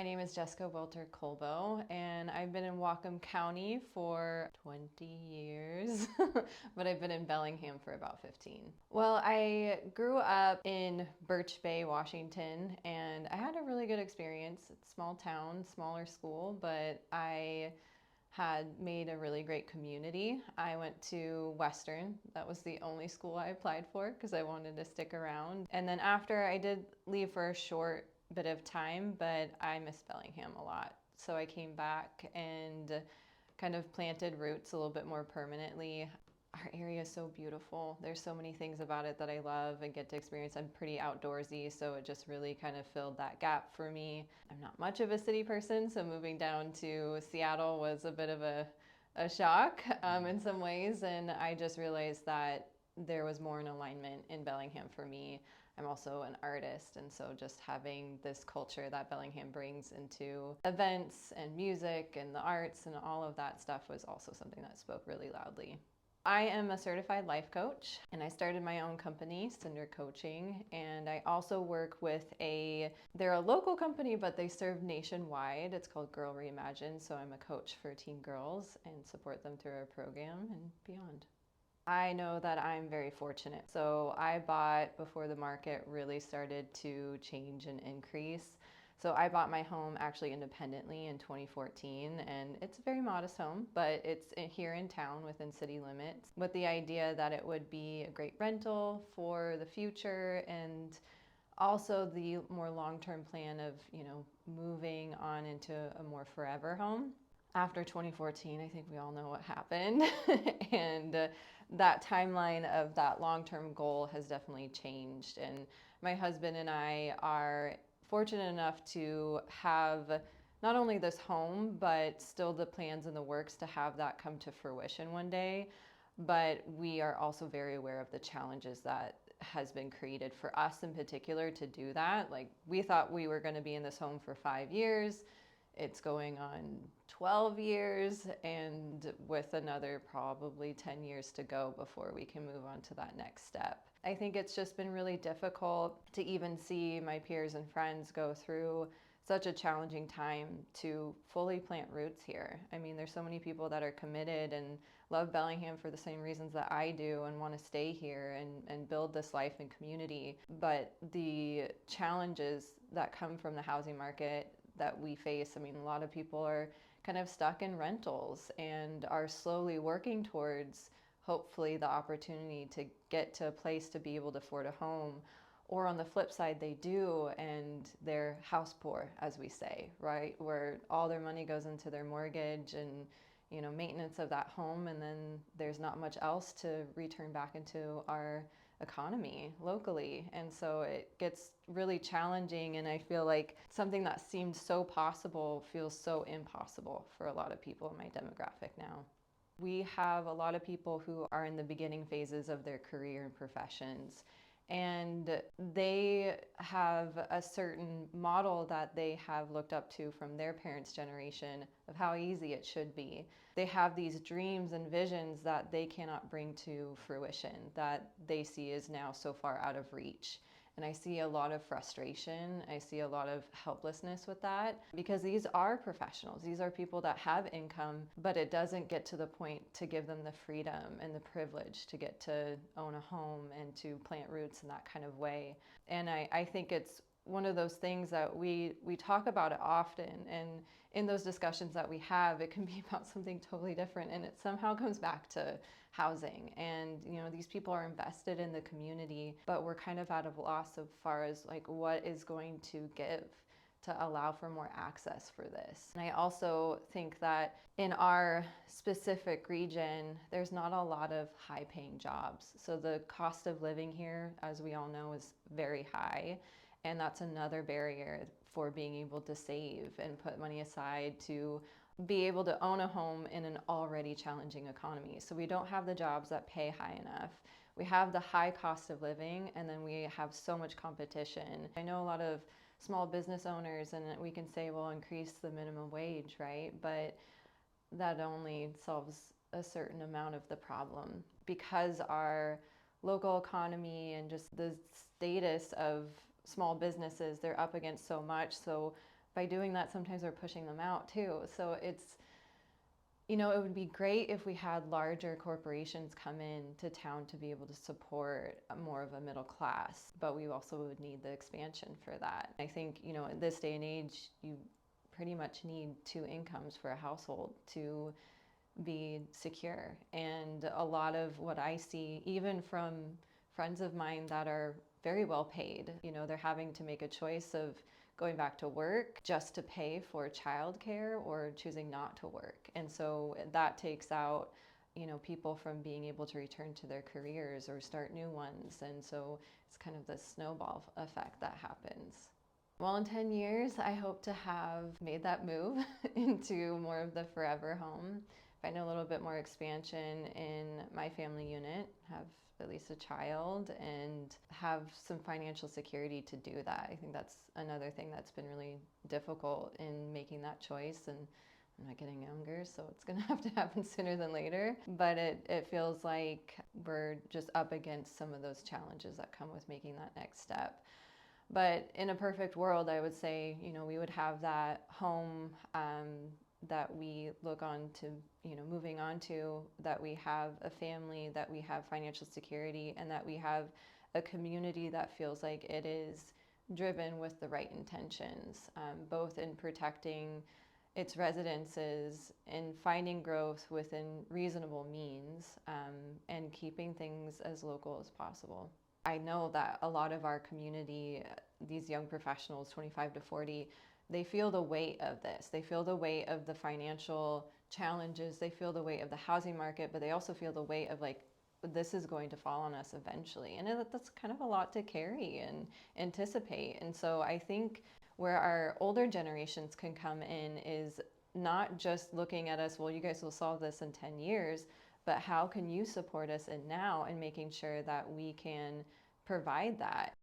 My name is Jessica Welter Colbo, and I've been in Whatcom County for 20 years, but I've been in Bellingham for about 15. Well, I grew up in Birch Bay, Washington, and I had a really good experience. It's a small town, smaller school, but I had made a really great community. I went to Western. That was the only school I applied for because I wanted to stick around. And then after, I did leave for a short bit of time, but I missed Bellingham a lot. So I came back and kind of planted roots a little bit more permanently. Our area is so beautiful. There's so many things about it that I love and get to experience. I'm pretty outdoorsy, so it just really kind of filled that gap for me. I'm not much of a city person, so moving down to Seattle was a bit of a shock in some ways, and I just realized that there was more in alignment in Bellingham for me. I'm also an artist, and so just having this culture that Bellingham brings into events and music and the arts and all of that stuff was also something that spoke really loudly. I am a certified life coach, and I started my own company, Cinder Coaching, and I also work with they're a local company, but they serve nationwide. It's called Girl Reimagine, so I'm a coach for teen girls and support them through our program and beyond. I know that I'm very fortunate. So I bought before the market really started to change and increase. So I bought my home actually independently in 2014, and it's a very modest home, but it's here in town within city limits with the idea that it would be a great rental for the future, and also the more long-term plan of, moving on into a more forever home. After 2014, I think we all know what happened. And that timeline of that long-term goal has definitely changed. And my husband and I are fortunate enough to have not only this home, but still the plans in the works to have that come to fruition one day. But we are also very aware of the challenges that has been created for us in particular to do that. Like, we thought we were going to be in this home for 5 years. It's going on 12 years, and with another probably 10 years to go before we can move on to that next step. I think it's just been really difficult to even see my peers and friends go through such a challenging time to fully plant roots here. I mean, there's so many people that are committed and love Bellingham for the same reasons that I do and want to stay here and build this life and community. But the challenges that come from the housing market that we face, I mean, a lot of people are kind of stuck in rentals and are slowly working towards hopefully the opportunity to get to a place to be able to afford a home. Or on the flip side, they do, and they're house poor, as we say, right? Where all their money goes into their mortgage and, maintenance of that home, and then there's not much else to return back into our economy locally. And so it gets really challenging, and I feel like something that seemed so possible feels so impossible for a lot of people in my demographic now. We have a lot of people who are in the beginning phases of their career and professions, and they have a certain model that they have looked up to from their parents' generation of how easy it should be. They have these dreams and visions that they cannot bring to fruition, that they see as now so far out of reach. And I see a lot of frustration. I see a lot of helplessness with that, because these are professionals. These are people that have income, but it doesn't get to the point to give them the freedom and the privilege to get to own a home and to plant roots in that kind of way. And I think it's one of those things that we talk about it often, and in those discussions that we have, it can be about something totally different, and it somehow comes back to housing. And these people are invested in the community, but we're kind of out of loss as far as like what is going to give to allow for more access for this. And I also think that in our specific region, there's not a lot of high-paying jobs. So the cost of living here, as we all know, is very high. And that's another barrier for being able to save and put money aside to be able to own a home in an already challenging economy. So we don't have the jobs that pay high enough. We have the high cost of living, and then we have so much competition. I know a lot of small business owners, and we can say, well, increase the minimum wage, right? But that only solves a certain amount of the problem, because our local economy and just the status of small businesses, they're up against so much. So by doing that, sometimes we're pushing them out too. So it's, it would be great if we had larger corporations come in to town to be able to support more of a middle class, but we also would need the expansion for that. I think, in this day and age, you pretty much need two incomes for a household to be secure. And a lot of what I see, even from friends of mine that are very well paid, they're having to make a choice of going back to work just to pay for childcare or choosing not to work. And so that takes out, people from being able to return to their careers or start new ones. And so it's kind of this snowball effect that happens. Well, in 10 years, I hope to have made that move into more of the forever home, find a little bit more expansion in my family unit, have at least a child, and have some financial security to do that. I think that's another thing that's been really difficult in making that choice. And I'm not getting younger, so it's going to have to happen sooner than later. But it feels like we're just up against some of those challenges that come with making that next step. But in a perfect world, I would say, we would have that home that we look on to, moving on to, that we have a family, that we have financial security, and that we have a community that feels like it is driven with the right intentions, both in protecting its residences and finding growth within reasonable means, and keeping things as local as possible. I know that a lot of our community, these young professionals, 25 to 40, they feel the weight of this. They feel the weight of the financial challenges. They feel the weight of the housing market, but they also feel the weight of this is going to fall on us eventually. And that's kind of a lot to carry and anticipate. And so I think where our older generations can come in is not just looking at us, well, you guys will solve this in 10 years, but how can you support us in now and making sure that we can provide that?